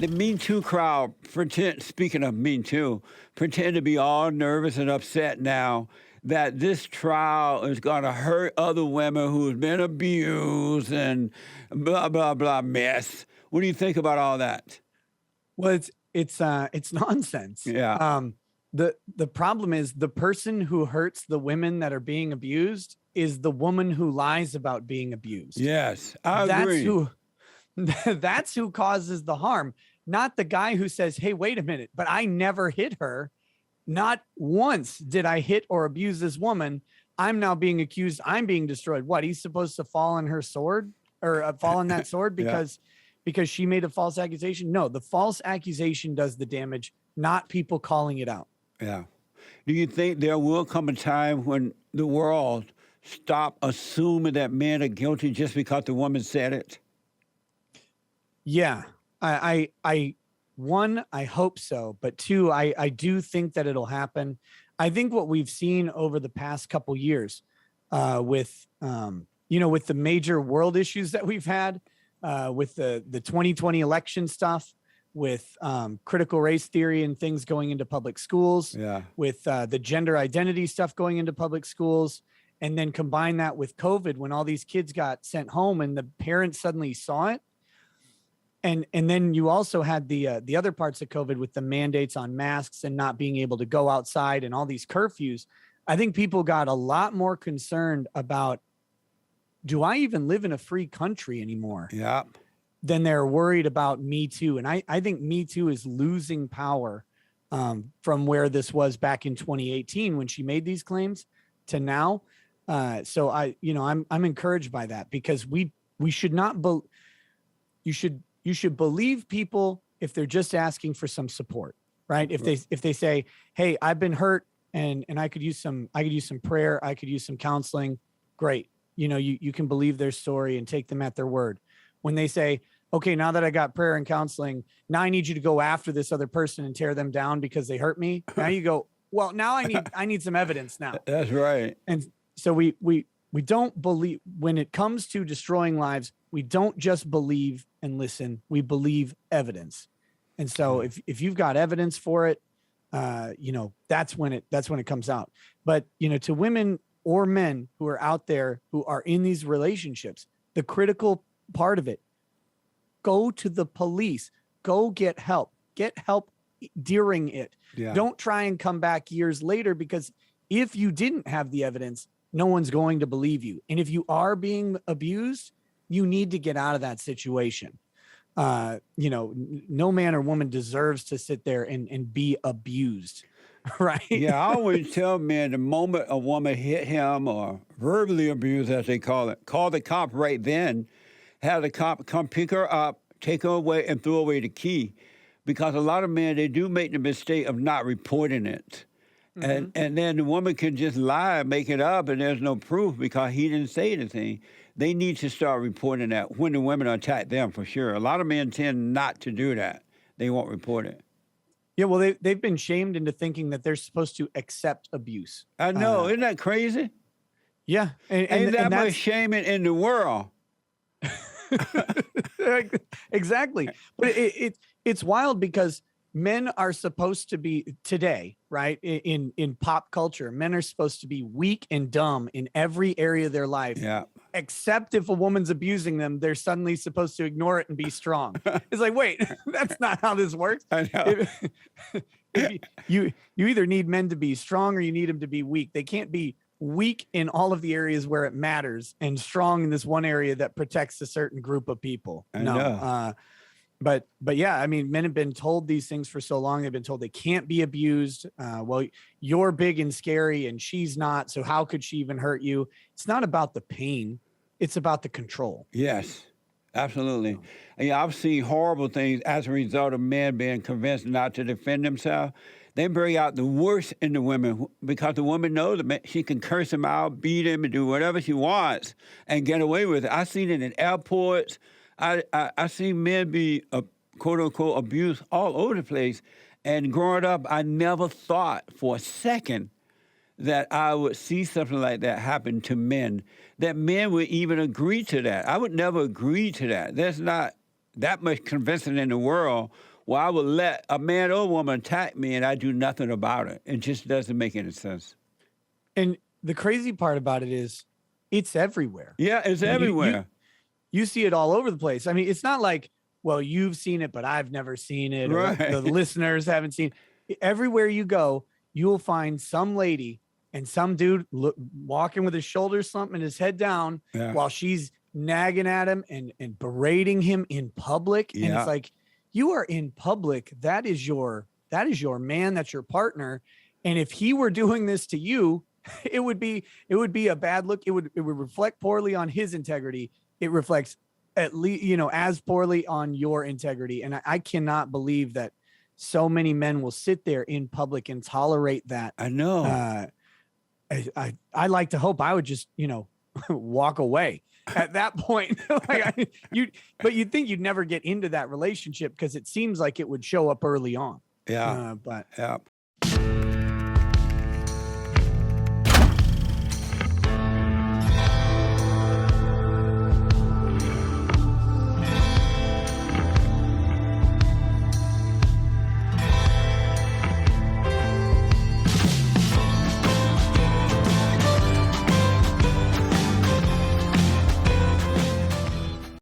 The Me Too crowd pretend, speaking of Me Too, pretend to be all nervous and upset now that this trial is going to hurt other women who've been abused and blah, blah, blah mess. What do you think about all that? Well, it's nonsense. Yeah. The problem is the person who hurts the women that are being abused is the woman who lies about being abused. Yes, I That's agree. that's who causes the harm, not the guy who says, "Hey, wait a minute, but I never hit her. Not once did I hit or abuse this woman. I'm now being accused. I'm being destroyed." What? He's supposed to fall on her sword or fall on that sword because she made a false accusation? No, the false accusation does the damage, not people calling it out. Yeah. Do you think there will come a time when the world stop assuming that men are guilty just because the woman said it? Yeah, one, I hope so, but two, I do think that it'll happen. I think what we've seen over the past couple years, with with the major world issues that we've had, with the 2020 election stuff, with critical race theory and things going into public schools, with the gender identity stuff going into public schools, and then combine that with COVID when all these kids got sent home and the parents suddenly saw it. And then you also had the other parts of COVID with the mandates on masks and not being able to go outside and all these curfews. I think people got a lot more concerned about, do I even live in a free country anymore? Yeah. Than they're worried about Me Too. And I think Me Too is losing power from where this was back in 2018 when she made these claims to now. So I'm encouraged by that, because we should not you should believe people if they're just asking for some support, right? If they say, "Hey, I've been hurt and I could use some prayer, I could use some counseling," great. You can believe their story and take them at their word. When they say, "Okay, now that I got prayer and counseling, now I need you to go after this other person and tear them down because they hurt me." Now you go, "Well, now I need some evidence now." That's right. And so we don't believe, when it comes to destroying lives, we don't just believe and listen, we believe evidence. And so if you've got evidence for it, that's when it comes out. But, to women or men who are out there who are in these relationships, the critical part of it, go to the police, go get help during it. Yeah. Don't try and come back years later, because if you didn't have the evidence, no one's going to believe you. And if you are being abused, you need to get out of that situation. No man or woman deserves to sit there and be abused, right? Yeah, I always tell men, the moment a woman hit him or verbally abused, as they call it, call the cop right then. Have the cop come pick her up, take her away, and throw away the key. Because a lot of men, they do make the mistake of not reporting it. Mm-hmm. And then the woman can just lie, make it up, and there's no proof because he didn't say anything. They need to start reporting that when the women attack them, for sure. A lot of men tend not to do that. They won't report it. Yeah, well, they've been shamed into thinking that they're supposed to accept abuse. I know. Isn't that crazy? Yeah. Ain't that much shaming in the world? Exactly. But it's wild, because men are supposed to be, today, right, in pop culture, men are supposed to be weak and dumb in every area of their life. Yeah. Except if a woman's abusing them, they're suddenly supposed to ignore it and be strong. It's like, wait, that's not how this works. I know. You either need men to be strong or you need them to be weak. They can't be weak in all of the areas where it matters and strong in this one area that protects a certain group of people. But yeah, I mean, men have been told these things for so long. They've been told they can't be abused. Well, you're big and scary and she's not, so how could she even hurt you? It's not about the pain. It's about the control. Yes, absolutely. Yeah, I've seen horrible things as a result of men being convinced not to defend themselves. They bring out the worst in the women because the woman knows that she can curse them out, beat them, and do whatever she wants and get away with it. I've seen it in airports. I see men be, quote unquote, abused all over the place. And growing up, I never thought for a second that I would see something like that happen to men, that men would even agree to that. I would never agree to that. There's not that much convincing in the world well, I would let a man or woman attack me and I do nothing about it. It just doesn't make any sense. And the crazy part about it is it's everywhere. Yeah, it's You know, everywhere. You see it all over the place. I mean, it's not like, well, you've seen it, but I've never seen it, or Right. the listeners haven't seen it. Everywhere you go, you will find some lady and some dude walking with his shoulders slumped and his head down Yeah. while she's nagging at him and berating him in public. And Yeah. it's like, you are in public. That is your man. That's your partner. And if he were doing this to you, it would be a bad look. It would reflect poorly on his integrity. It reflects at least, as poorly on your integrity. And I cannot believe that so many men will sit there in public and tolerate that. I know. I like to hope I would just, walk away at that point. But you'd think you'd never get into that relationship because it seems like it would show up early on. Yeah. But Yeah.